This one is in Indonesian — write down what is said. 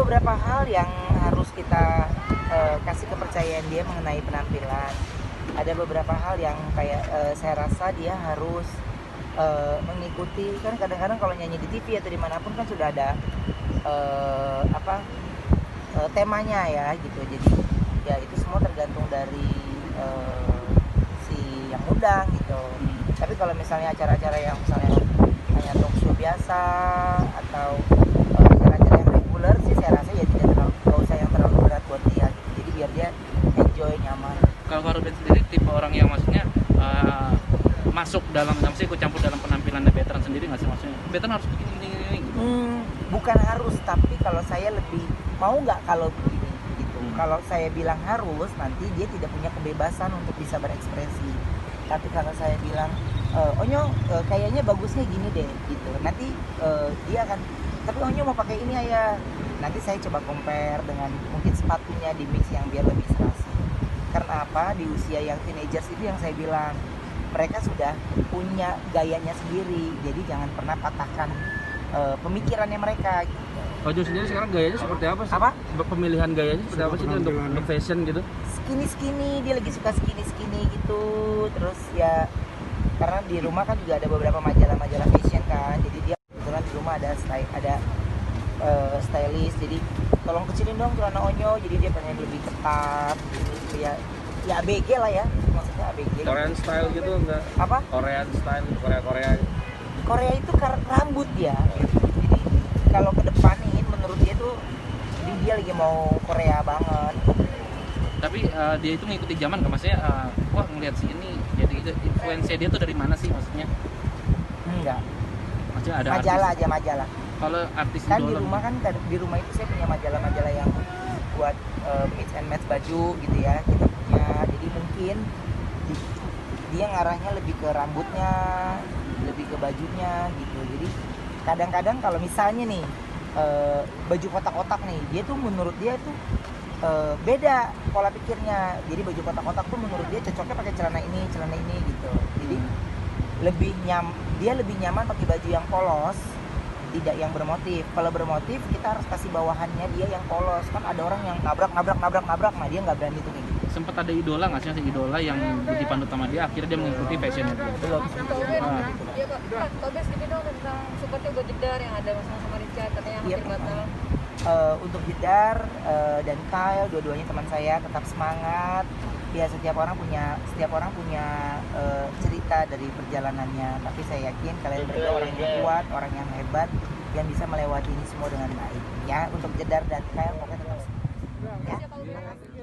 beberapa hal yang harus kita kasih kepercayaan dia mengenai penampilan. Ada beberapa hal yang kayak saya rasa dia harus mengikuti, kan kadang-kadang kalau nyanyi di TV atau dimanapun kan sudah ada temanya ya gitu. Jadi ya itu semua tergantung dari si yang undang gitu. Tapi kalau misalnya acara-acara yang misalnya hanya talk show biasa atau acara-acara yang reguler sih, saya rasa ya tidak terlalu, nggak usah yang terlalu berat buat dia gitu. Jadi biar dia enjoy, nyaman. Kalau Ruben sendiri tipe orang yang maksudnya masuk dalam, maksudnya ikut campur dalam penampilannya veteran sendiri nggak sih, maksudnya veteran harus begini gitu? Bukan harus, tapi kalau saya lebih mau nggak kalau begini gitu. Kalau saya bilang harus, nanti dia tidak punya kebebasan untuk bisa berekspresi. Tapi kalau saya bilang Onyo kayaknya bagusnya gini deh gitu, nanti dia akan, tapi Onyo mau pakai ini ayah. Nanti saya coba compare dengan mungkin sepatunya, di mix yang biar lebih serasi. Karena apa, di usia yang teenagers itu yang saya bilang, mereka sudah punya gayanya sendiri, jadi jangan pernah patahkan pemikirannya mereka gitu. Ojo sendiri sekarang gayanya seperti apa sih? Apa? Pemilihan gayanya seperti apa sih untuk fashion gitu? Skinny, dia lagi suka skinny gitu. Terus ya karena di rumah kan juga ada beberapa majalah fashion kan, jadi dia kebetulan di rumah ada stylist, jadi tolong kecilin dong celana Onyo, jadi dia pengen lebih ketat gitu ya ABG lah ya, maksudnya ABG. Korean style gitu enggak? Apa? Korean style, Korea itu rambut ya. Jadi kalau ke depan nih menurut dia tuh dia lagi mau Korea banget. Tapi dia itu ngikuti zaman kan, maksudnya wah ngeliat si ini, jadi influence dia tuh dari mana sih maksudnya? Enggak. Maksudnya ada Majalah. Kalau artis Kan idola, di rumah itu saya punya majalah yang buat mix and match baju gitu ya, kita punya. Jadi mungkin dia ngarahnya lebih ke rambutnya, lebih ke bajunya gitu. Jadi kadang-kadang kalau misalnya nih baju kotak-kotak nih, dia tuh menurut dia tuh beda pola pikirnya. Jadi baju kotak-kotak tuh menurut dia cocoknya pakai celana ini gitu. Jadi dia lebih nyaman pakai baju yang polos, tidak yang bermotif. Kalau bermotif kita harus kasih bawahannya dia yang polos. Kan ada orang yang nabrak, nah dia nggak berani tuh kayak gitu. sempat ada idola nggak sih, idola yang dipandu sama dia, akhirnya dia mengikuti fashionnya dia? Belum. Iya Kak, Tobes gini dong tentang seperti buat jedar yang ada sama Richard katanya hampir batal. Untuk Jedar dan Kyle, dua-duanya teman saya, tetap semangat. Ya setiap orang punya cerita dari perjalanannya, tapi saya yakin kalian berdua orang yang kuat, orang yang hebat, yang bisa melewati ini semua dengan baik. Ya, untuk Jedar dan Kyle pokoknya tetap semangat. Ya.